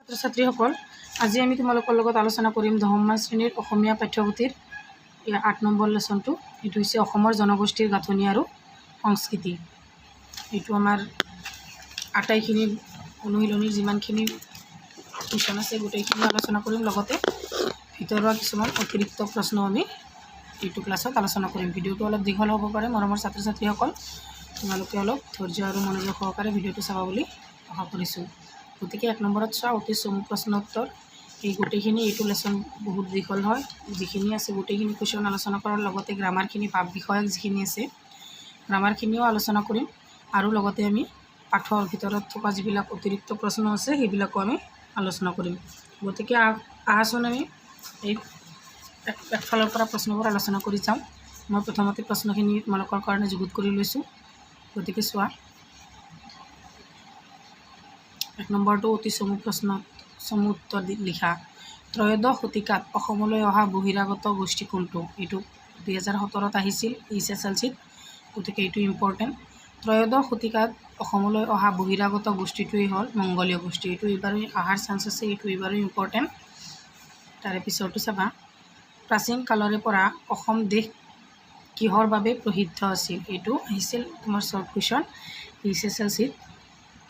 ছাত্ৰ ছাত্ৰীসকল, আজি আমি তোমালোকৰ লগত আলোচনা কৰিম 10মান শ্ৰেণীৰ অসমীয়া পাঠ্যপুথিৰ 8 নম্বৰ লেচনটো। এইটো হৈছে অসমৰ জনগোষ্ঠীৰ গাঁথনি আৰু সংস্কৃতি। এইটো আমাৰ আটাইখিনি অনুশীলনীৰ যিমানখিনি কুৱেশ্যন আছে গোটেইখিনি আলোচনা কৰিম, লগতে ভিতৰুৱা কিছুমান অতিৰিক্ত প্ৰশ্ন আমি এইটো ক্লাছত আলোচনা কৰিম। ভিডিঅ'টো অলপ দীঘল হ'ব পাৰে। মৰমৰ ছাত্ৰ ছাত্ৰীসকল, তোমালোকে অলপ ধৈৰ্য আৰু মনোযোগ সহকাৰে ভিডিঅ'টো চাবা বুলি আশা কৰিছোঁ। গতিকে 1 নম্বৰত চোৱা, অতি চমু প্ৰশ্ন উত্তৰ। এই গোটেইখিনি এইটো লেচন বহুত দীঘল হয়। যিখিনি আছে গোটেইখিনি কুৱেশ্যন আলোচনা কৰাৰ লগতে গ্ৰামাৰখিনি, ভাৱ বিষয়ক যিখিনি আছে গ্ৰামাৰখিনিও আলোচনা কৰিম, আৰু লগতে আমি পাঠৰ ভিতৰত থকা যিবিলাক অতিৰিক্ত প্ৰশ্ন আছে সেইবিলাকো আমি আলোচনা কৰিম। গতিকে আহাচোন আমি এই একফালৰ পৰা প্ৰশ্নবোৰ আলোচনা কৰি যাওঁ। মই প্ৰথমতে প্ৰশ্নখিনি তোমালোকৰ কাৰণে যুগুত কৰি লৈছোঁ। গতিকে চোৱা, 1 নম্বৰটো অতি চমু প্ৰশ্ন, চমু উত্তৰ লিখা। ত্ৰয়োদশ শতিকাত অসমলৈ অহা বহিৰাগত গোষ্ঠী কোনটো? এইটো 2017ত আহিছিল HSLCত, গতিকে এইটো ইম্পৰ্টেণ্ট। ত্ৰয়োদশ শতিকাত অসমলৈ অহা বহিৰাগত গোষ্ঠীটোৱেই হ'ল মংগোলীয় গোষ্ঠী। এইটো এইবাৰো অহাৰ চান্স আছে, এইটো এইবাৰো ইম্পৰ্টেণ্ট। তাৰে পিছৰটো চাবা, প্ৰাচীন কালৰে পৰা অসম দেশ কিহৰ বাবে প্ৰসিদ্ধ আছিল? এইটো আহিছিল তোমাৰ শ্বৰ্ট কুৱেশ্যন HSLCত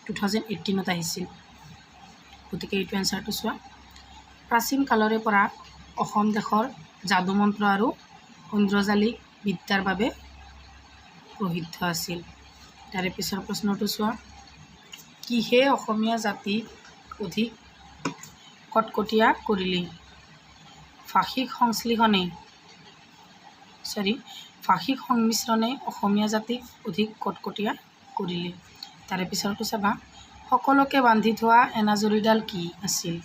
2018ত আহিছিল। গতিকে এইটো এনচাৰটো চোৱা, প্ৰাচীন কালৰে পৰা অসম দেশৰ যাদুমন্ত্ৰ আৰু ঐন্দ্ৰজালিক বিদ্যাৰ বাবে প্ৰসিদ্ধ আছিল। তাৰে পিছৰ প্ৰশ্নটো চোৱা, কিহে অসমীয়া জাতিক অধিক কটকটীয়া কৰিলে? ভাষিক সংমিশ্ৰণে অসমীয়া জাতিক অধিক কটকটীয়া কৰিলে। তাৰে পিছৰটো চাবা, সকলোকে বান্ধি থোৱা এনাজৰীডাল কি আছিল?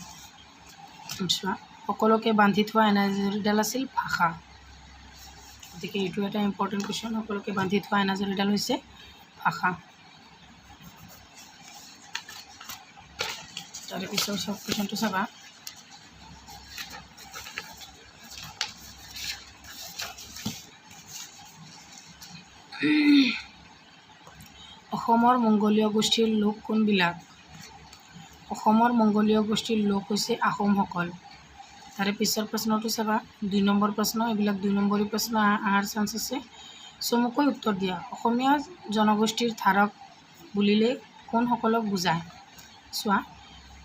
চোৱা, সকলোকে বান্ধি থোৱা এনাজৰীডাল আছিল ভাষা। গতিকে এইটো এটা ইম্পৰ্টেণ্ট কুৱেশ্যন। সকলোকে বান্ধি থোৱা এনাজৰীডাল হৈছে ভাষা। তাৰে পিছৰ শ্বৰ্ট কুৱেশ্যনটো চাবা, অসমৰ মংগোলীয় গোষ্ঠীৰ লোক কোনবিলাক? অসমৰ মংগোলীয় গোষ্ঠীৰ লোক হৈছে আহোমসকল। তাৰে পিছৰ প্ৰশ্নটো চাবা, 2 নম্বৰ প্ৰশ্ন। এইবিলাক 2 নম্বৰী প্ৰশ্ন অহাৰ চান্স আছে। চমুকৈ উত্তৰ দিয়া। অসমীয়া জনগোষ্ঠীৰ ধাৰক বুলিলে কোনসকলক বুজায়? চোৱা,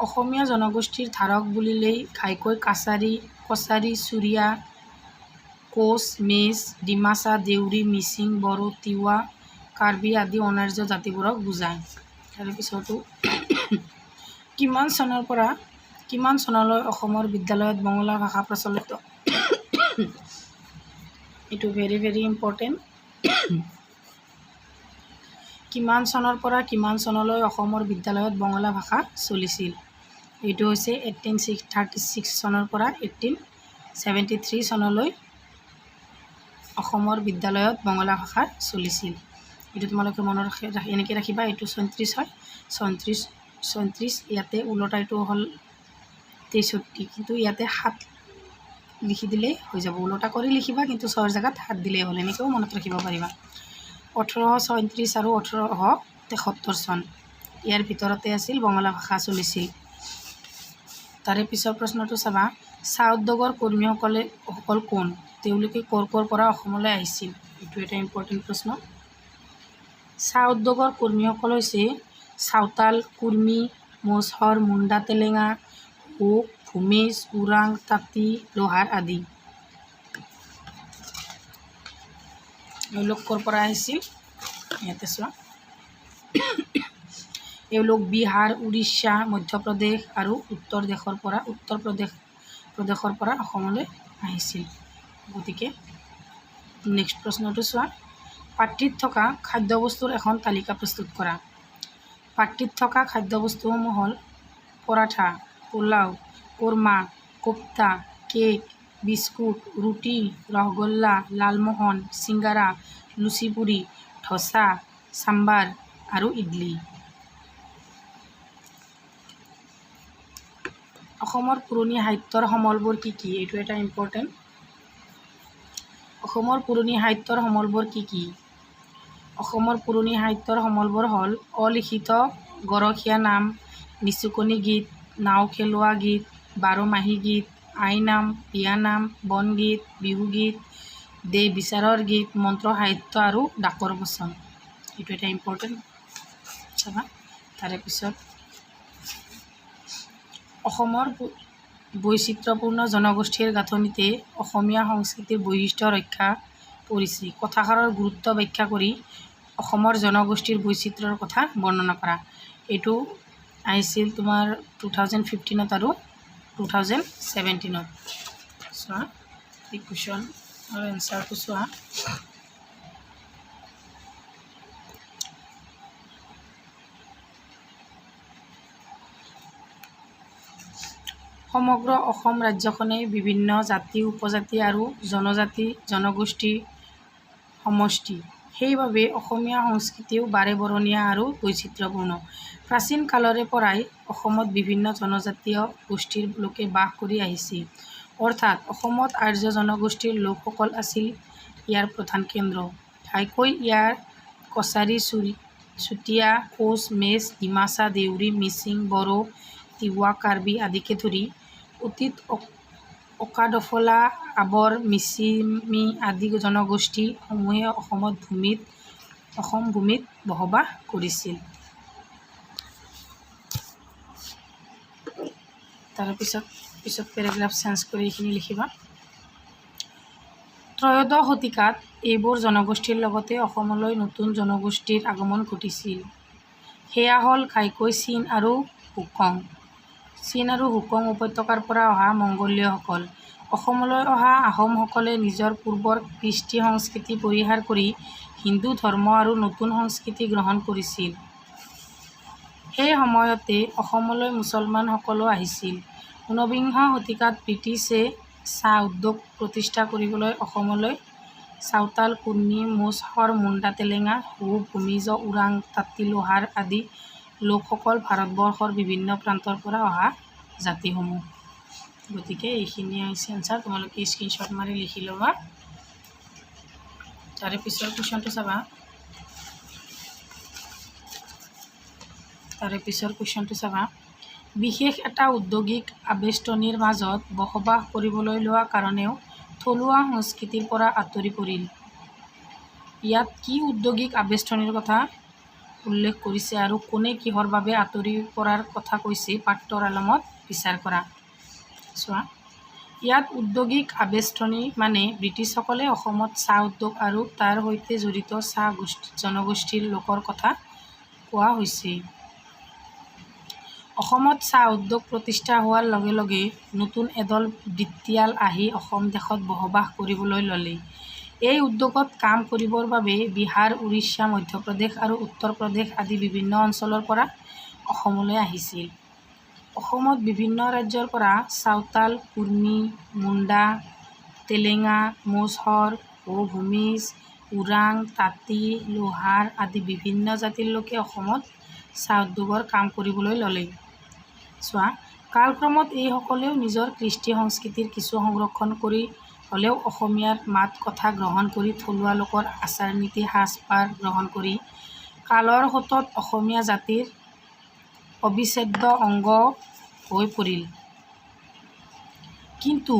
অসমীয়া জনগোষ্ঠীৰ ধাৰক বুলিলেই ঘাইকৈ কছাৰী, চুৰীয়া, কোচ, মেচ, ডিমাচা, দেউৰী, মিচিং, বড়ো, তিৱা, কাৰ্বি আদি অনাৰ্য জাতিবোৰক বুজায়। তাৰে পিছতো কিমান চনলৈ অসমৰ বিদ্যালয়ত বঙলা ভাষা প্ৰচলিত? এইটো ভেৰি ভেৰি ইম্পৰ্টেণ্ট। কিমান চনৰ পৰা কিমান চনলৈ অসমৰ বিদ্যালয়ত বঙলা ভাষা চলিছিল? এইটো হৈছে 1836 চনৰ পৰা 1873 চনলৈ অসমৰ বিদ্যালয়ত বঙলা ভাষা চলিছিল। এইটো তোমালোকে মনত এনেকৈ ৰাখিবা। এইটো 34 হয়, 34 ইয়াতে ওলোটা এইটো হ'ল 63, কিন্তু ইয়াতে 7 লিখি দিলেই হৈ যাব। ওলোটা কৰি লিখিবা, কিন্তু 6ৰ জেগাত 7 দিলেই হ'ল। এনেকৈও মনত ৰাখিব পাৰিবা। 1837 আৰু 1873 চন, ইয়াৰ ভিতৰতে আছিল বঙলা ভাষা চলিছিল। তাৰে পিছৰ প্ৰশ্নটো চাবা, চাহ উদ্যোগৰ কৰ্মীসকল কোন? তেওঁলোকে ক'ৰ পৰা অসমলৈ আহিছিল? এইটো এটা ইম্পৰ্টেণ্ট প্ৰশ্ন। চাহ উদ্যোগৰ কৰ্মীসকল হৈছে চাওতাল, কুৰ্মী, মজহৰ, মুণ্ডা তেলেঙা, হুক, ভূমিজ, ওৰাং, তাঁতী, লোহাৰ আদি। এওঁলোক ক'ৰ পৰা আহিছিল? ইয়াতে চোৱা, এওঁলোক বিহাৰ, উৰিষ্যা, মধ্যপ্ৰদেশ আৰু উত্তৰ প্ৰদেশৰ পৰা অসমলৈ আহিছিল। গতিকে নেক্সট প্ৰশ্নটো চোৱা, পাত্ৰীত থকা খাদ্যবস্তুৰ এখন তালিকা প্ৰস্তুত কৰা। পাত্ৰীত থকা খাদ্যবস্তুসমূহ হ'ল পৰাঠা, পোলাও, কোৰমা, কোপ্তা, কেক, বিস্কুট, ৰুটি, ৰসগোল্লা, লালমোহন, চিংগাৰা, লুচি পুৰি, ধোচা, চাম্বাৰ আৰু ইডলি। অসমৰ পুৰণি সাহিত্যৰ সমলবোৰ কি কি? এইটো এটা ইম্পৰ্টেণ্ট। অসমৰ পুৰণি সাহিত্যৰ সমলবোৰ কি কি? অসমৰ পুৰণি সাহিত্যৰ সমলবোৰ হ'ল অলিখিত গৰখীয়া নাম, নিচুকনি গীত, নাও খেলোৱা গীত, বাৰমাহী গীত, আইনাম, বিয়ানাম, বনগীত, বিহুগীত, দেহ বিচাৰৰ গীত, মন্ত্ৰ সাহিত্য আৰু ডাকৰ বচন। এইটো এটা ইম্পৰ্টেণ্ট চাবা। তাৰে পিছত অসমৰ বৈচিত্ৰ্যপূৰ্ণ জনগোষ্ঠীৰ গাঁথনিতে অসমীয়া সংস্কৃতিৰ বৈশিষ্ট্য ৰক্ষা পৰিছে। কথাষাৰৰ গুৰুত্ব ব্যাখ্যা কৰি অসমৰ জনগোষ্ঠীৰ বৈচিত্ৰ্যৰ কথা বৰ্ণনা কৰা। এইটো আহিছিল তোমাৰ 2015 আৰু 2017। চোৱা এই কুৱেশ্যন আৰু এনচাৰটো চোৱা। সমগ্ৰ অসম ৰাজ্যখনে বিভিন্ন জাতি, উপজাতি আৰু জনগোষ্ঠীৰ সমষ্টি। সেইবাবে অসমীয়া সংস্কৃতিও বাৰেবৰণীয়া আৰু বৈচিত্ৰ্যপূৰ্ণ। প্ৰাচীন কালৰে পৰাই অসমত বিভিন্ন জনজাতীয় গোষ্ঠীৰ লোকে বাস কৰি আহিছে। অৰ্থাৎ অসমত আৰ্য জনগোষ্ঠীৰ লোকসকল আছিল ইয়াৰ প্ৰধান কেন্দ্ৰ। ঘাইকৈ ইয়াৰ কছাৰী, চুতীয়া, কোচ, মেচ, ডিমাচা, দেউৰী, মিচিং, বড়ো, তিৱা, কাৰ্বি আদিকে ধৰি অতীত অকাদফলা, আবৰ, মিচিমি আদি জনগোষ্ঠী সমূহে অসম ভূমিত বসবাস কৰিছিল। তাৰপিছত পেৰাগ্ৰাফ চেঞ্জ কৰি এইখিনি লিখিবা। ত্ৰয়োদশ শতিকাত এইবোৰ জনগোষ্ঠীৰ লগতে অসমলৈ নতুন জনগোষ্ঠীৰ আগমন ঘটিছিল। সেয়া হ'ল ঘাইকৈ, চীন আৰু হুকং উপত্যকাৰ পৰা অহা মংগোলীয়সকল। অসমলৈ অহা আহোমসকলে নিজৰ পূৰ্বৰ কৃষ্টি সংস্কৃতি পৰিহাৰ কৰি হিন্দু ধৰ্ম আৰু নতুন সংস্কৃতি গ্ৰহণ কৰিছিল। সেই সময়তে অসমলৈ মুছলমানসকলো আহিছিল। ঊনবিংশ শতিকাত ব্ৰিটিছে চাহ উদ্যোগ প্ৰতিষ্ঠা কৰিবলৈ অসমলৈ চাওতাল, কুৰ্মী, মুছহৰ, মুণ্ডা তেলেঙা, হো, ভূমিজ, ওৰাং, তাঁতী, লোহাৰ আদি লোকসকল ভাৰতবৰ্ষৰ বিভিন্ন প্ৰান্তৰ পৰা অহা জাতিসমূহ। গতিকে এইখিনি হৈছে এনচাৰ। তোমালোকে স্ক্ৰীনশ্বট মাৰি লিখি ল'বা। তাৰে পিছৰ কুৱেশ্যনটো চাবা। বিশেষ এটা ঔদ্যোগিক আবেষ্টনীৰ মাজত বসবাস কৰিবলৈ লোৱা কাৰণেও থলুৱা সংস্কৃতিৰ পৰা আঁতৰি পৰিল। ইয়াত কি ঔদ্যোগিক আবেষ্টনীৰ কথা উল্লেখ কৰিছে আৰু কোনে কিহৰ বাবে আঁতৰি পৰাৰ কথা কৈছে পাঠটোৰ আলমত বিচাৰ কৰা। চোৱা ইয়াত ঔদ্যোগিক আবেষ্টনী মানে ব্ৰিটিছসকলে অসমত চাহ উদ্যোগ আৰু তাৰ সৈতে জড়িত চাহ জনগোষ্ঠীৰ লোকৰ কথা কোৱা হৈছে। অসমত চাহ উদ্যোগ প্ৰতিষ্ঠা হোৱাৰ লগে লগে নতুন এদল বৃত্তিয়াল আহি অসম দেশত বসবাস কৰিবলৈ ল'লে। এই উদ্যোগত কাম কৰিবৰ বাবে বিহাৰ, উৰিষ্যা, মধ্যপ্ৰদেশ আৰু উত্তৰ প্ৰদেশ আদি বিভিন্ন অঞ্চলৰ পৰা অসমলৈ আহিছিল। অসমত বিভিন্ন ৰাজ্যৰ পৰা চাওতাল, কুৰ্মী, মুণ্ডা, তেলেঙা, মুছহৰ, হো, ভূমিজ, ওৰাং, তাঁতী, লোহাৰ আদি বিভিন্ন জাতিৰ লোকে অসমত চাহ উদ্যোগৰ কাম কৰিবলৈ ল'লে। চোৱা কালক্ৰমত এইসকলেও নিজৰ কৃষ্টি সংস্কৃতিৰ কিছু সংৰক্ষণ কৰি হ'লেও অসমীয়াৰ মাত কথা গ্ৰহণ কৰি থলুৱা লোকৰ আচাৰ নীতি, সাজপাৰ গ্ৰহণ কৰি কালৰ সোঁতত অসমীয়া জাতিৰ অবিচ্ছেদ্য অংগ হৈ পৰিল। কিন্তু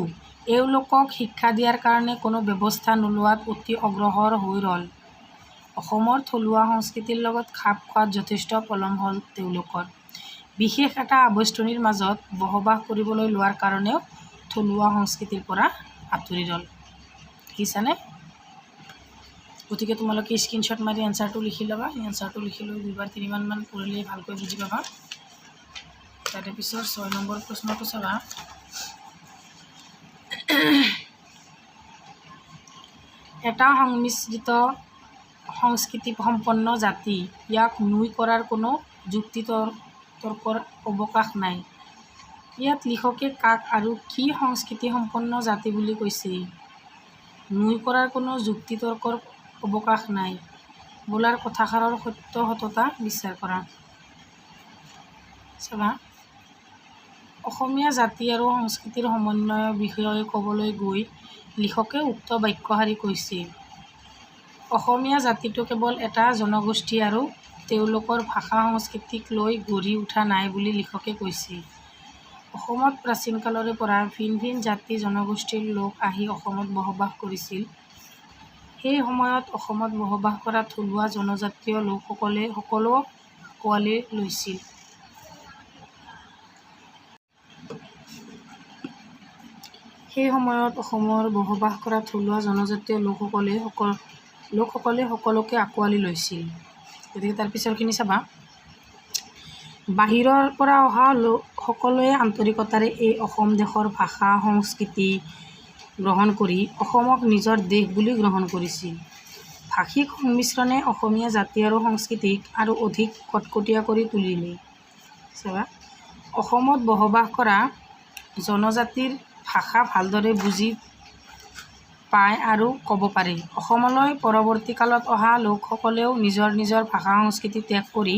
এওঁলোকক শিক্ষা দিয়াৰ কাৰণে কোনো ব্যৱস্থা নোলোৱাত অতি অগ্ৰসৰ হৈ ৰ'ল। অসমৰ থলুৱা সংস্কৃতিৰ লগত খাপ খোৱাত যথেষ্ট পলম হ'ল তেওঁলোকৰ। বিশেষ এটা আবেষ্টনীৰ মাজত বসবাস কৰিবলৈ লোৱাৰ কাৰণেও থলুৱা সংস্কৃতিৰ পৰা আঁতৰি ৰ'ল। দেখিছানে? গতিকে তোমালোকে স্ক্ৰীনশ্বট মাৰি এনচাৰটো লিখি ল'বা। এনচাৰটো লিখি লৈ 2-3বাৰমান পঢ়িলেই ভালকৈ বুজি পাবা। তাৰে পিছত 6 নম্বৰ প্ৰশ্নটো চাবা। এটা সংমিশ্ৰিত সংস্কৃতি সম্পন্ন জাতি, ইয়াক নুই কৰাৰ কোনো যুক্তি-তৰ্কৰ অৱকাশ নাই। ইয়াত লিখকে কাক আৰু কি সংস্কৃতি সম্পন্ন জাতি বুলি কৈছে? নুই কৰাৰ কোনো যুক্তি-তৰ্কৰ অৱকাশ নাই বোলাৰ কথাষাৰৰ সত্যতা বিচাৰ কৰা। চাবা অসমীয়া জাতি আৰু সংস্কৃতিৰ সমন্বয়ৰ বিষয়ে ক'বলৈ গৈ লিখকে উক্ত বাক্যশাৰী কৈছে। অসমীয়া জাতিটো কেৱল এটা জনগোষ্ঠী আৰু তেওঁলোকৰ ভাষা সংস্কৃতিক লৈ গঢ়ি উঠা নাই বুলি লিখকে কৈছে। অসমত প্ৰাচীন কালৰে পৰা ভিন ভিন জাতি জনগোষ্ঠীৰ লোক আহি অসমত বসবাস কৰিছিল। সেই সময়ত অসমত বসবাস কৰা থলুৱা জনজাতীয় লোকসকলে সকলো আঁকোৱালি লৈছিল। সেই সময়ত অসমৰ বসবাস কৰা থলুৱা জনজাতীয় লোকসকলে সকলোকে আঁকোৱালি লৈছিল। গতিকে তাৰ পিছৰখিনি চাবা। বাহিৰৰ পৰা অহা সকলোৱে আন্তৰিকতাৰে এই অসম দেশৰ ভাষা সংস্কৃতি গ্ৰহণ কৰি অসমক নিজৰ দেশ বুলি গ্ৰহণ কৰিছিল। ভাষিক সংমিশ্ৰণে অসমীয়া জাতি আৰু সংস্কৃতিক আৰু অধিক কটকটীয়া কৰি তুলিলে। চাবা, অসমত বসবাস কৰা জনজাতিৰ ভাষা ভালদৰে বুজি পায় আৰু ক'ব পাৰে। অসমলৈ পৰৱৰ্তী কালত অহা লোকসকলেও নিজৰ নিজৰ ভাষা সংস্কৃতি ত্যাগ কৰি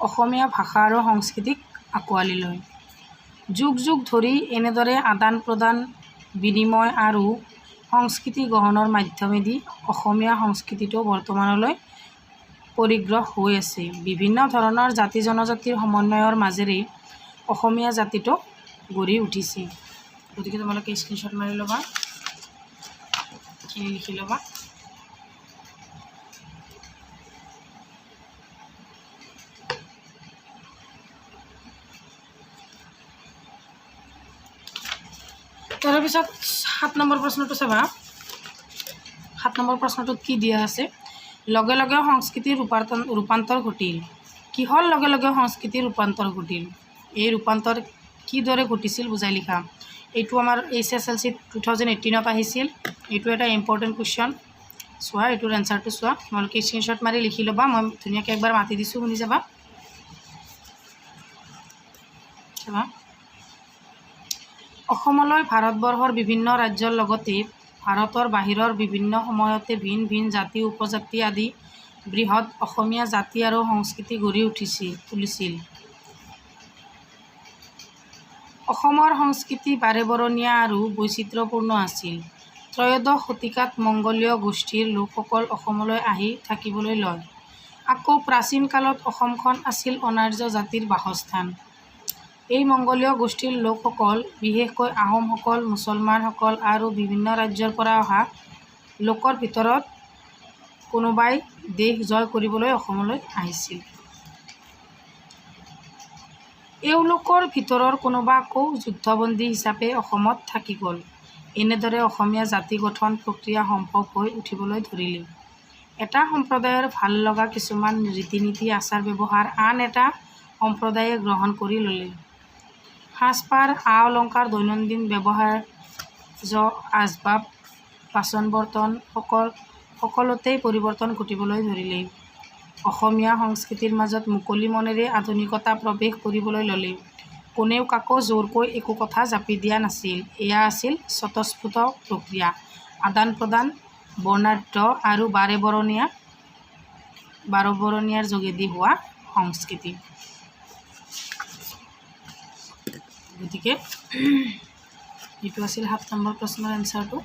অসমীয়া ভাষা আৰু সংস্কৃতিক আঁকোৱালি লয়। যুগ যুগ ধৰি এনেদৰে আদান প্ৰদান বিনিময় আৰু সংস্কৃতি গ্ৰহণৰ মাধ্যমেদি অসমীয়া সংস্কৃতিটো বৰ্তমানলৈ পৰিগ্ৰহ হৈ আছে। বিভিন্ন ধৰণৰ জাতি জনজাতিৰ সমন্বয়ৰ মাজেৰে অসমীয়া জাতিটো গঢ়ি উঠিছে। গতিকে তোমালোকে স্ক্ৰীনশ্বট মাৰি ল'বা, এইখিনি লিখি ল'বা। তাৰপিছত 7 নম্বৰ প্ৰশ্নটো চাবা। 7 নম্বৰ প্ৰশ্নটোত কি দিয়া আছে? লগে লগে সংস্কৃতিৰ ৰূপান্তৰ ঘটিল। কিহৰ লগে লগে সংস্কৃতিৰ ৰূপান্তৰ ঘটিল? এই ৰূপান্তৰ কিদৰে ঘটিছিল বুজাই লিখা। এইটো আমাৰ HSLC 2018ত আহিছিল। এইটো এটা ইম্পৰ্টেণ্ট কুৱেশ্যন। চোৱা, এইটোৰ এনচাৰটো চোৱা। তোমালোকে স্ক্ৰীনশ্বট মাৰি লিখি ল'বা। মই ধুনীয়াকৈ একবাৰ মাতি দিছোঁ, শুনি যাবা। চাবা, অসমলৈ ভাৰতবৰ্ষৰ বিভিন্ন ৰাজ্যৰ লগতে ভাৰতৰ বাহিৰৰ বিভিন্ন সময়তে ভিন ভিন জাতি উপজাতি আদি বৃহৎ অসমীয়া জাতি আৰু সংস্কৃতি গঢ়ি তুলিছিল। অসমৰ সংস্কৃতি বাৰেবৰণীয়া আৰু বৈচিত্ৰ্যপূৰ্ণ আছিল। ত্ৰয়োদশ শতিকাত মংগোলীয় গোষ্ঠীৰ লোকসকল অসমলৈ আহি থাকিবলৈ লয়। আকৌ প্ৰাচীন কালত অসমখন আছিল অনাৰ্য জাতিৰ বাসস্থান। এই মংগোলীয় গোষ্ঠীৰ লোকসকল, বিশেষকৈ আহোমসকল, মুছলমানসকল আৰু বিভিন্ন ৰাজ্যৰ পৰা অহা লোকৰ ভিতৰত কোনোবাই দেশ জয় কৰিবলৈ অসমলৈ আহিছিল। এওঁলোকৰ ভিতৰৰ কোনোবা আকৌ যুদ্ধবন্দী হিচাপে অসমত থাকি গ'ল। এনেদৰে অসমীয়া জাতি গঠন প্ৰক্ৰিয়া সম্ভৱ হৈ উঠিবলৈ ধৰিলে। এটা সম্প্ৰদায়ৰ ভাল লগা কিছুমান ৰীতি নীতি আচাৰ ব্যৱহাৰ আন এটা সম্প্ৰদায়ে গ্ৰহণ কৰি ল'লে। সাজপাৰ, আ-অলংকাৰ, দৈনন্দিন ব্যৱহাৰ্য আচবাব, বাচন বৰ্তন সকলোতেই পৰিৱৰ্তন ঘটিবলৈ ধৰিলে। অসমীয়া সংস্কৃতিৰ মাজত মুকলি মনেৰে আধুনিকতা প্ৰৱেশ কৰিবলৈ ল'লে। কোনেও কাকো জোৰকৈ একো কথা জাপি দিয়া নাছিল। এয়া আছিল স্বতঃস্ফূৰ্ত প্ৰক্ৰিয়া, আদান প্ৰদান, বৰ্ণাঢ্য আৰু বাৰবৰণীয়াৰ যোগেদি হোৱা সংস্কৃতি। গতিকে এইটো আছিল 7 নম্বৰ প্ৰশ্নৰ এনচাৰটো।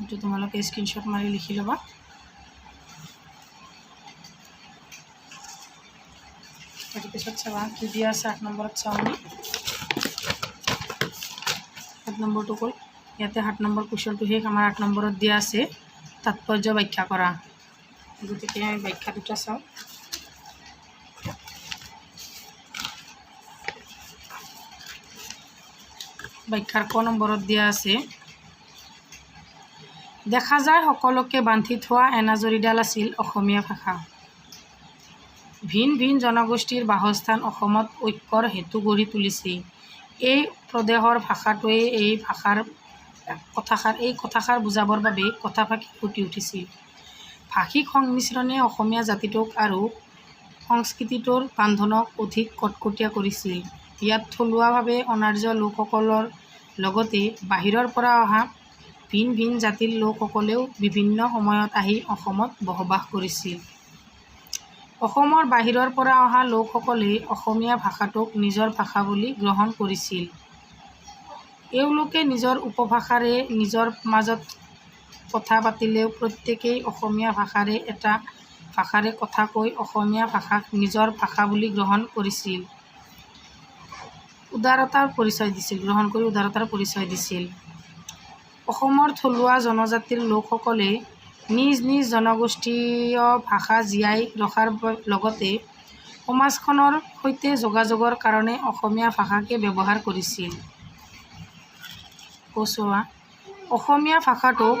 এইটো তোমালোকে স্ক্ৰীনশ্বট মাৰি লিখি ল'বা। তাৰপিছত চাবা কি দিয়া আছে 8 নম্বৰত। চাওঁনি 7 নম্বৰটো হ'ল, ইয়াতে 7 নম্বৰ কুৱেশ্যনটো শেষ। আমাৰ 8 নম্বৰত দিয়া আছে তাৎপৰ্য ব্যাখ্যা কৰা। গতিকে আমি ব্যাখ্যা দুটা চাওঁ। ব্যাখ্যাৰ ক নম্বৰত দিয়া আছে, দেখা যায় সকলোকে বান্ধি থোৱা এনাজৰীডাল আছিল অসমীয়া ভাষা। ভিন ভিন জনগোষ্ঠীৰ বাসস্থান অসমত ঐক্যৰ হেতু গঢ়ি তুলিছে। এই প্ৰদেশৰ ভাষাটোৱে এই কথাষাৰ বুজাবৰ বাবে কথাফাকি ফুটি উঠিছিল। ভাষিক সংমিশ্ৰণে অসমীয়া জাতিটোক আৰু সংস্কৃতিটোৰ বান্ধোনক অধিক কটকটীয়া কৰিছিল। ইয়াত থলুৱাভাৱে অনাৰ্য লোকসকলৰ লগতে বাহিৰৰ পৰা অহা ভিন ভিন জাতিৰ লোকসকলেও বিভিন্ন সময়ত আহি অসমত বসবাস কৰিছিল। অসমৰ বাহিৰৰ পৰা অহা লোকসকলে অসমীয়া ভাষাটোক নিজৰ ভাষা বুলি গ্ৰহণ কৰিছিল। এওঁলোকে নিজৰ উপভাষাৰে নিজৰ মাজত কথা পাতিলেও প্ৰত্যেকেই অসমীয়া এটা ভাষাৰে কথা কৈ অসমীয়া ভাষাক নিজৰ ভাষা বুলি গ্ৰহণ কৰিছিল। উদাৰতাৰ পৰিচয় দিছিল, গ্ৰহণ কৰি উদাৰতাৰ পৰিচয় দিছিল। অসমৰ থলুৱা জনজাতিৰ লোকসকলে নিজ নিজ জনগোষ্ঠীয় ভাষা জীয়াই ৰখাৰ লগতে সমাজখনৰ সৈতে যোগাযোগৰ কাৰণে অসমীয়া ভাষাকে ব্যৱহাৰ কৰিছিল। অসমীয়া ভাষাটোক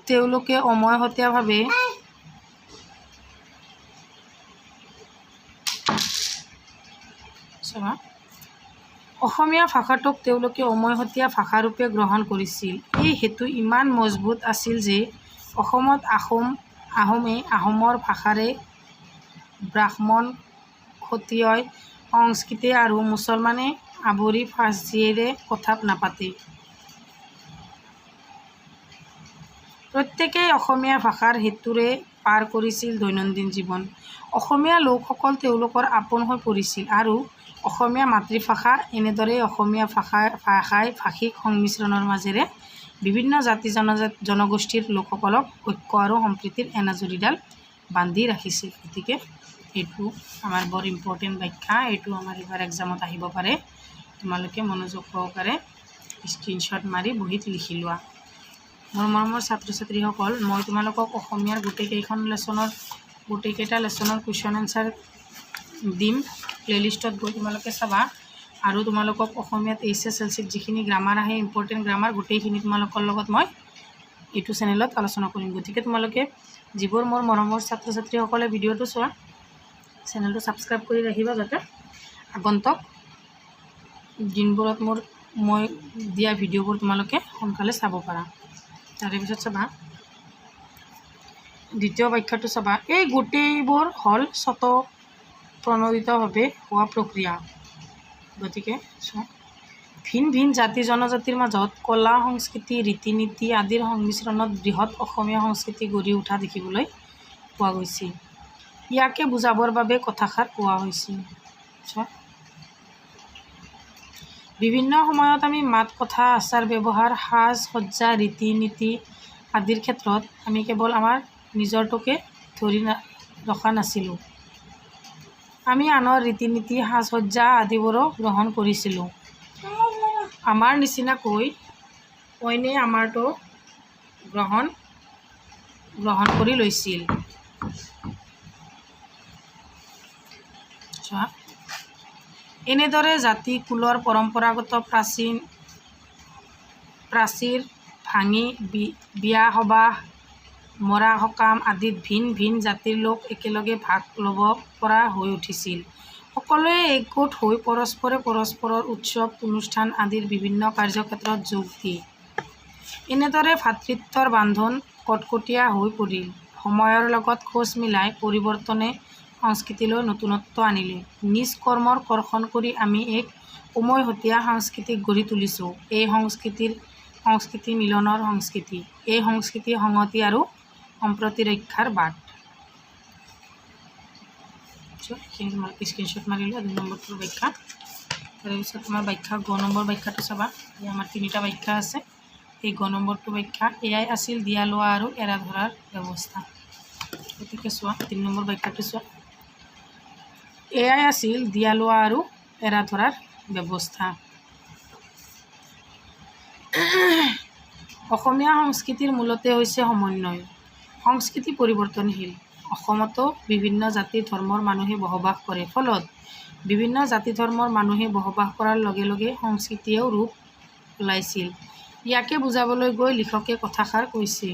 তেওঁলোকে অমৈহতীয়াভাৱে অমৈহতীয়া ভাষাৰূপে গ্ৰহণ কৰিছিল। এই হেতু ইমান মজবুত আছিল যে অসমত আহোমে আহোমৰ ভাষাৰে, ব্ৰাহ্মণ ক্ষত্ৰিয়ই সংস্কৃতে আৰু মুছলমানে আৱৰি ফাৰ্চীৰে কথা নাপাতে। প্ৰত্যেকেই অসমীয়া ভাষাৰ হেতুৰে পাৰ কৰিছিল দৈনন্দিন জীৱন। অসমীয়া লোকসকল তেওঁলোকৰ আপোন হৈ পৰিছিল আৰু অসমীয়া মাতৃভাষা এনেদৰেই অসমীয়া ভাষাই ভাষিক সংমিশ্ৰণৰ মাজেৰে বিভিন্ন জাতি জনগোষ্ঠীৰ লোকসকলক ঐক্য আৰু সম্প্ৰীতিৰ এনাজৰীডাল বান্ধি ৰাখিছিল। গতিকে এইটো আমাৰ বৰ ইম্পৰ্টেণ্ট ব্যাখ্যা, এইটো আমাৰ এইবাৰ এক্সামত আহিব পাৰে। তোমালোকে মনোযোগ সহকাৰে স্ক্ৰীনশ্বট মাৰি বহীত লিখি লোৱা। মোৰ মৰমৰ ছাত্ৰ ছাত্ৰীসকল, মই তোমালোকক অসমীয়াৰ গোটেইকেইটা লেচনৰ কুৱেশ্যন এনচাৰ দিম। প্লেলিষ্টত গৈ তোমালোকে চাবা আৰু তোমালোকক অসমীয়াত HSLC যিখিনি গ্ৰামাৰ আহে, ইম্পৰ্টেণ্ট গ্ৰামাৰ, গোটেইখিনি তোমালোকৰ লগত মই এইটো চেনেলত আলোচনা কৰিম। গতিকে তোমালোকে যিবোৰ মোৰ মৰমৰ ছাত্ৰ ছাত্ৰীসকলে ভিডিঅ'টো চোৱা, চেনেলটো ছাবস্ক্ৰাইব কৰি ৰাখিবা যাতে আগন্তুক দিনবোৰত মই দিয়া ভিডিঅ'বোৰ তোমালোকে সোনকালে চাব পাৰা। তাৰে পিছত চাবা দ্বিতীয় ব্যাখ্যাটো চাবা, এই গোটেইবোৰ হ'ল স্বতঃপ্ৰণোদিতভাৱে হোৱা প্ৰক্ৰিয়া। গতিকে ভিন ভিন জাতি জনজাতিৰ মাজত কলা, সংস্কৃতি, ৰীতি নীতি আদিৰ সংমিশ্ৰণত বৃহৎ অসমীয়া সংস্কৃতি গঢ়ি উঠা দেখিবলৈ পোৱা গৈছিল। ইয়াকে বুজাবৰ বাবে কথাষাৰ কোৱা হৈছিল। বিভিন্ন সময়ত আমি মাত কথা, আচাৰ ব্যৱহাৰ, সাজ সজ্জা, ৰীতি নীতি আদিৰ ক্ষেত্ৰত আমি কেৱল আমাৰ নিজৰটোকে ধৰি ৰখা নাছিলোঁ। আমি আনৰ ৰীতি নীতি, সাজ সজ্জা আদিবোৰো গ্ৰহণ কৰিছিলোঁ। আমাৰ নিচিনাকৈ অইনে আমাৰটো গ্ৰহণ কৰি লৈছিল। এনেদৰে জাতি কুলৰ পৰম্পৰাগত প্ৰাচীৰ ভাঙি বিয়া সবাহ, মৰা সকাম আদিত ভিন ভিন জাতিৰ লোক একেলগে ভাগ ল'ব পৰা হৈ উঠিছিল। সকলোৱে একগোট হৈ পৰস্পৰৰ উৎসৱ অনুষ্ঠান আদিৰ বিভিন্ন কাৰ্যক্ষেত্ৰত যোগ দিয়ে। এনেদৰে ভাতৃত্বৰ বান্ধন কটকটীয়া হৈ পৰিল। সময়ৰ লগত খোজ মিলাই পৰিৱৰ্তনে সংস্কৃতিলৈ নতুনত্ব আনিলে। নিজ কৰ্মৰ কৰ্ষণ কৰি আমি এক উমৈহতীয়া সংস্কৃতি গঢ়ি তুলিছোঁ। এই সংস্কৃতি মিলনৰ সংস্কৃতি। এই সংস্কৃতি সংহতি আৰু সম্প্ৰীতি ৰক্ষাৰ বাট। এইখিনি তোমালোকে স্ক্ৰীনশ্বট মাৰি লোৱা। 2 নম্বৰটোৰ ব্যাখ্যা। তাৰপিছত তোমাৰ ব্যাখ্যা গ নম্বৰ ব্যাখ্যাটো চাবা। আমাৰ 3টা ব্যাখ্যা আছে। এই গ নম্বৰটো ব্যাখ্যা, এয়াই আছিল দিয়া লোৱা আৰু এৰা ধৰাৰ ব্যৱস্থা। গতিকে চোৱা 3 নম্বৰ ব্যাখ্যাটো চোৱা, এয়াই আছিল দিয়া লোৱা আৰু এৰা ধৰাৰ ব্যৱস্থা। অসমীয়া সংস্কৃতিৰ মূলতে হৈছে সমন্বয়। সংস্কৃতি পৰিৱৰ্তনশীল। অসমতো বিভিন্ন জাতি ধৰ্মৰ মানুহে বসবাস কৰে। ফলত বিভিন্ন জাতি ধৰ্মৰ মানুহে বসবাস কৰাৰ লগে লগে সংস্কৃতিয়েও ৰূপ ওলাইছিল। ইয়াকে বুজাবলৈ গৈ লিখকে কথাষাৰ কৈছে।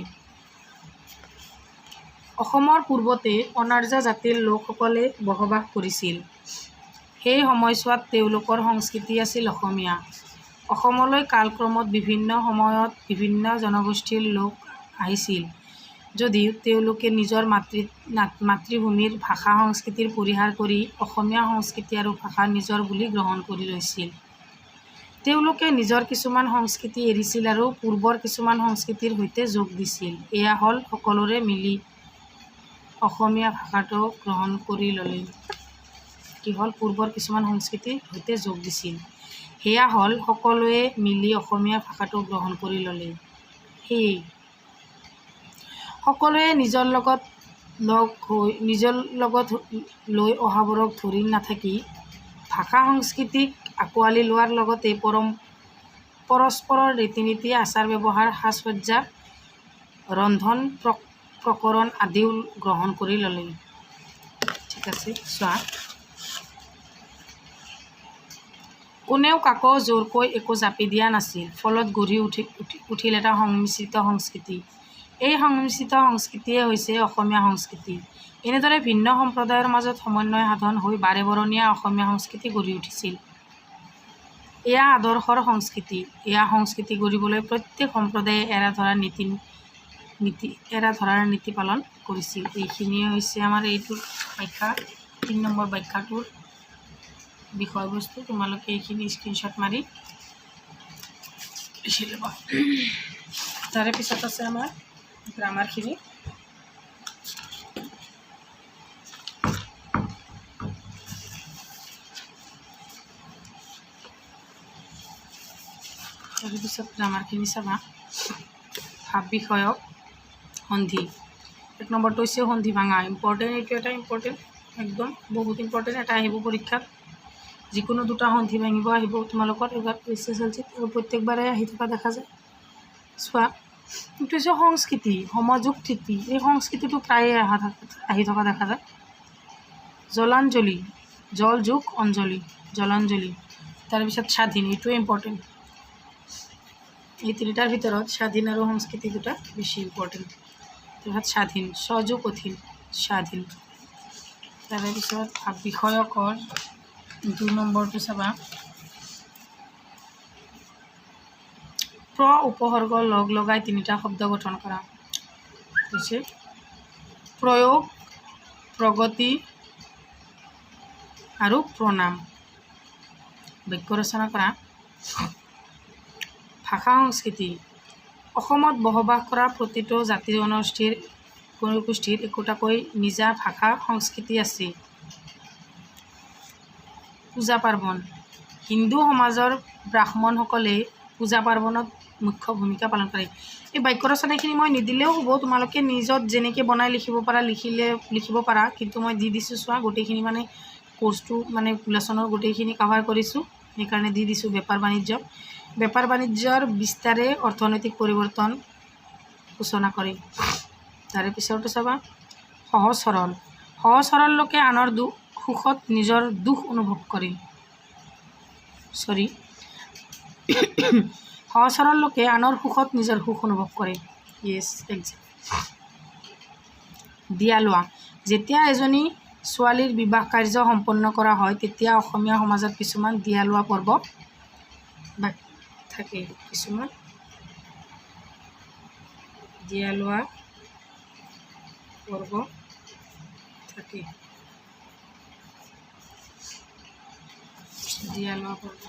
অসমৰ পূৰ্বতে অনাৰ্য জাতিৰ লোকসকলে বসবাস কৰিছিল। সেই সময়ছোৱাত তেওঁলোকৰ সংস্কৃতি আছিল অসমীয়া। অসমলৈ কালক্ৰমত বিভিন্ন সময়ত বিভিন্ন জনগোষ্ঠীৰ লোক আহিছিল যদিও তেওঁলোকে নিজৰ মাতৃভূমিৰ ভাষা সংস্কৃতিৰ পৰিহাৰ কৰি অসমীয়া সংস্কৃতি আৰু ভাষা নিজৰ বুলি গ্ৰহণ কৰি লৈছিল। তেওঁলোকে নিজৰ কিছুমান সংস্কৃতি এৰিছিল আৰু পূৰ্বৰ কিছুমান সংস্কৃতিৰ সৈতে যোগ দিছিল। এয়া হ'ল সকলোৰে মিলি অসমীয়া ভাষাটো গ্ৰহণ কৰি ল'লে। কি হ'ল? পূৰ্বৰ কিছুমান সংস্কৃতিৰ সৈতে যোগ দিছিল। সেয়া হ'ল সকলোৱে মিলি অসমীয়া ভাষাটো গ্ৰহণ কৰি ল'লে। সেয়ে সকলোৱে নিজৰ লগত লৈ অহাবোৰক ধৰি নাথাকি ভাষা সংস্কৃতিক আঁকোৱালি লোৱাৰ লগতে পৰস্পৰৰ ৰীতি নীতি আচাৰ ব্যৱহাৰ সাজ সজ্জা ৰন্ধন প্ৰকৰণ আদিও গ্ৰহণ কৰি ল'লে। ঠিক আছে, চোৱা কোনেও কাকো জোৰকৈ একো জাপি দিয়া নাছিল, ফলত গঢ়ি উঠিল এটা সংমিশ্ৰিত সংস্কৃতি। এই সংমিশ্ৰিত সংস্কৃতিয়ে হৈছে অসমীয়া সংস্কৃতি। এনেদৰে ভিন্ন সম্প্ৰদায়ৰ মাজত সমন্বয় সাধন হৈ বাৰেবৰণীয়া অসমীয়া সংস্কৃতি গঢ়ি উঠিছিল। এয়া আদৰ্শৰ সংস্কৃতি। এয়া সংস্কৃতি গঢ়িবলৈ প্ৰত্যেক সম্প্ৰদায়ে এৰা ধৰাৰ নীতি পালন কৰিছিল। এইখিনিয়ে হৈছে আমাৰ এইটোৰ ব্যাখ্যা, ৩ নম্বৰ ব্যাখ্যাটোৰ বিষয়বস্তু। তোমালোকে এইখিনি স্ক্ৰীনশ্বট মাৰি লিখি ল'বা। তাৰে পিছত আছে আমাৰ গ্ৰামাৰখিনি। তাৰপিছত গ্ৰামাৰখিনি চাবা। ভাৱ বিষয়ক সন্ধি। ১ নম্বৰটো হৈছে সন্ধি ভাঙা। ইম্পৰ্টেণ্ট, এইটো এটা ইম্পৰ্টেণ্ট, একদম বহুত ইম্পৰ্টেণ্ট এটা আহিব পৰীক্ষাত। যিকোনো দুটা সন্ধি ভাঙিব আহিব তোমালোকৰ এইবাৰ SSLCত, আৰু প্ৰত্যেকবাৰে আহি থকা দেখা যায়। চোৱা, এইটো হৈছে সংস্কৃতি, সমযোগ থিতি। এই সংস্কৃতিটো প্ৰায়ে আহি থকা দেখা যায়। জলাঞ্জলি, জল যোগ অঞ্জলি, জলাঞ্জলি। তাৰপিছত স্বাধীন, এইটোৱে ইম্পৰ্টেণ্ট। এই তিনিটাৰ ভিতৰত স্বাধীন আৰু সংস্কৃতি দুটা বেছি ইম্পৰ্টেণ্ট। তাৰপিছত স্বাধীন, স্বযোগ অধীন, স্বাধীন। তাৰপিছত ভাৱ বিষয়কৰ ২ নম্বৰটো চাবা। উপসৰ্গ লগ লগাই তিনিটা শব্দ গঠন কৰা হৈছে প্ৰয়োগ, প্ৰগতি আৰু প্ৰণাম। বাক্য ৰচনা কৰা। ভাষা সংস্কৃতি। অসমত বসবাস কৰা প্ৰতিটো জাতি জনগোষ্ঠীৰ একোটাকৈ নিজা ভাষা সংস্কৃতি আছে। পূজা পাৰ্বণ। হিন্দু সমাজৰ ব্ৰাহ্মণসকলে পূজা পাৰ্বণত মুখ্য ভূমিকা পালন কৰে। এই বাক্য ৰচনাখিনি মই নিদিলেও হ'ব, তোমালোকে নিজত যেনেকৈ বনাই লিখিব পাৰা লিখিব পাৰা, কিন্তু মই দি দিছোঁ। চোৱা, গোটেইখিনি মানে কোৰ্চটো মানে লেচনৰ গোটেইখিনি কাভাৰ কৰিছোঁ, সেইকাৰণে দি দিছোঁ। বেপাৰ বাণিজ্যৰ বিস্তাৰে অৰ্থনৈতিক পৰিৱৰ্তন সূচনা কৰে। তাৰে পিছৰটো চাবা। সহজ সৰল লোকে আনৰ সুখত নিজৰ দুখ অনুভৱ কৰে। সহজ সৰল লোকে আনৰ সুখত নিজৰ সুখ অনুভৱ কৰে। য়েছ, এক্সাম। দিয়া লোৱা। যেতিয়া এজনী ছোৱালীৰ বিবাহ কাৰ্য সম্পন্ন কৰা হয়, তেতিয়া অসমীয়া সমাজত কিছুমান দিয়া লোৱা পৰ্ব থাকে। কিছুমান দিয়া লোৱা পৰ্ব থাকে। দিয়া লোৱা পৰ্ব।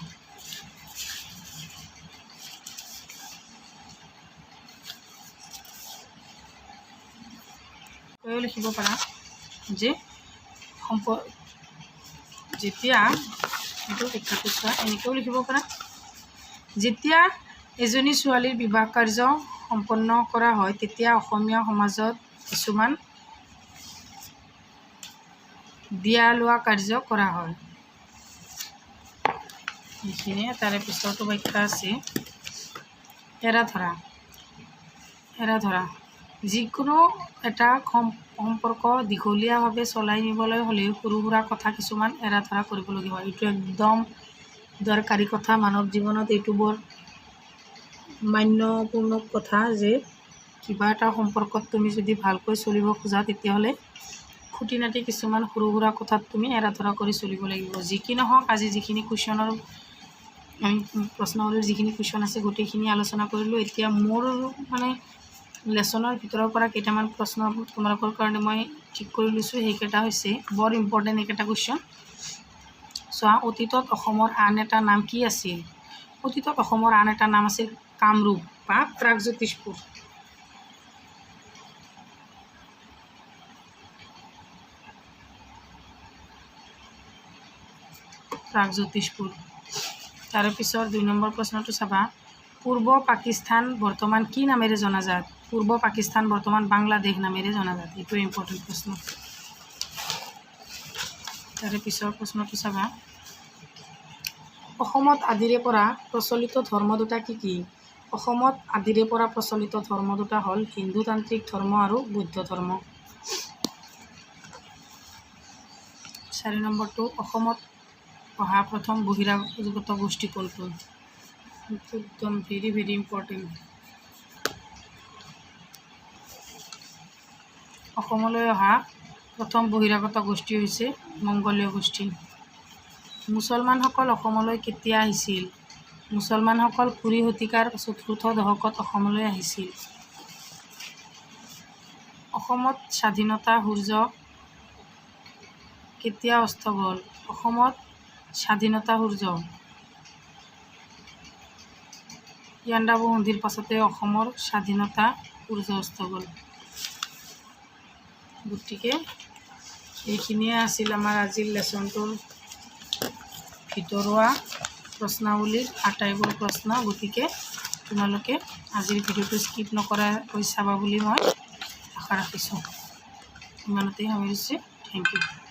লিখিব পাৰা যে যেতিয়া, এইটো শিক্ষাটো চোৱা, এনেকৈও লিখিব পাৰা। যেতিয়া এজনী ছোৱালীৰ বিবাহ কাৰ্য সম্পন্ন কৰা হয়, তেতিয়া অসমীয়া সমাজত কিছুমান দিয়া লোৱা কাৰ্য কৰা হয়। এইখিনিয়ে। তাৰে পিছতো ব্যাখ্যা আছে। এৰা ধৰা। যিকোনো এটা সম্পৰ্ক দীঘলীয়াভাৱে চলাই নিবলৈ হ'লে সৰু সুৰা কথা কিছুমান এৰা ধৰা কৰিবলগীয়া হয়। এইটো একদম দৰকাৰী কথা মানৱ জীৱনত। এইটো বৰ মান্যপূৰ্ণ কথা যে কিবা এটা সম্পৰ্কত তুমি যদি ভালকৈ চলিব খোজা, তেতিয়াহ'লে খুঁটি নাটি কিছুমান সৰু সুৰা কথাত তুমি এৰা ধৰা কৰি চলিব লাগিব। যি কি নহওক, আজি যিখিনি কুৱেশ্যনৰ আমি প্ৰশ্নাৱলীৰ যিখিনি কুৱেশ্যন আছে গোটেইখিনি আলোচনা কৰিলোঁ। এতিয়া মোৰ মানে লেচনৰ ভিতৰৰ পৰা কেইটামান প্ৰশ্ন তোমালোকৰ কাৰণে মই ঠিক কৰি লৈছোঁ। সেইকেইটা হৈছে বৰ ইম্পৰ্টেণ্ট এইকেইটা কুৱেশ্যন। চোৱা, অতীতত অসমৰ আন এটা নাম কি আছিল? অতীতত অসমৰ আন এটা নাম আছিল কামৰূপ বা প্ৰাগজ্যোতিষপুৰ। প্ৰাগজ্যোতিষপুৰ। তাৰে পিছৰ ২ নম্বৰ প্ৰশ্নটো চাবা। পূৰ্ব পাকিস্তান বৰ্তমান কি নামেৰে জনাজাত? পূৰ্ব পাকিস্তান বৰ্তমান বাংলাদেশ নামেৰে জনাজাত। এইটো ইম্পৰ্টেণ্ট প্ৰশ্ন। তাৰে পিছৰ প্ৰশ্নটো চাবা। অসমত আদিৰে পৰা প্ৰচলিত ধৰ্ম দুটা কি কি? অসমত আদিৰে পৰা প্ৰচলিত ধৰ্ম দুটা হ'ল হিন্দুতান্ত্ৰিক ধৰ্ম আৰু বৌদ্ধ ধৰ্ম। 4 নম্বৰটো অসমত অহা প্ৰথম বহিৰাগত গোষ্ঠী কোনটো? একদম ভেৰি ভেৰি ইম্পৰ্টেণ্ট। অসমলৈ অহা প্ৰথম বহিৰাগত গোষ্ঠী হৈছে মংগোলীয় গোষ্ঠী। মুছলমানসকল অসমলৈ কেতিয়া আহিছিল? মুছলমানসকল 20 শতিকাৰ 4ৰ্থ দশকত অসমলৈ আহিছিল। অসমত স্বাধীনতা সূৰ্য কেতিয়া অস্ত গ'ল? অসমত স্বাধীনতা সূৰ্য ইয়াণ্ডাবু সন্ধিৰ পাছতে অসমৰ স্বাধীনতা সূৰ্য অস্ত গ'ল। গতিকে এইখিনিয়ে আছিল আমাৰ আজিৰ লেচনটোৰ ভিতৰুৱা প্ৰশ্নাৱলীৰ আটাইবোৰ প্ৰশ্ন। গতিকে তোমালোকে আজিৰ ভিডিঅ'টো স্কিপ নকৰাকৈ চাবা বুলি মই আশা ৰাখিছোঁ। ইমানতেই সামৰিছোঁ। Thank U.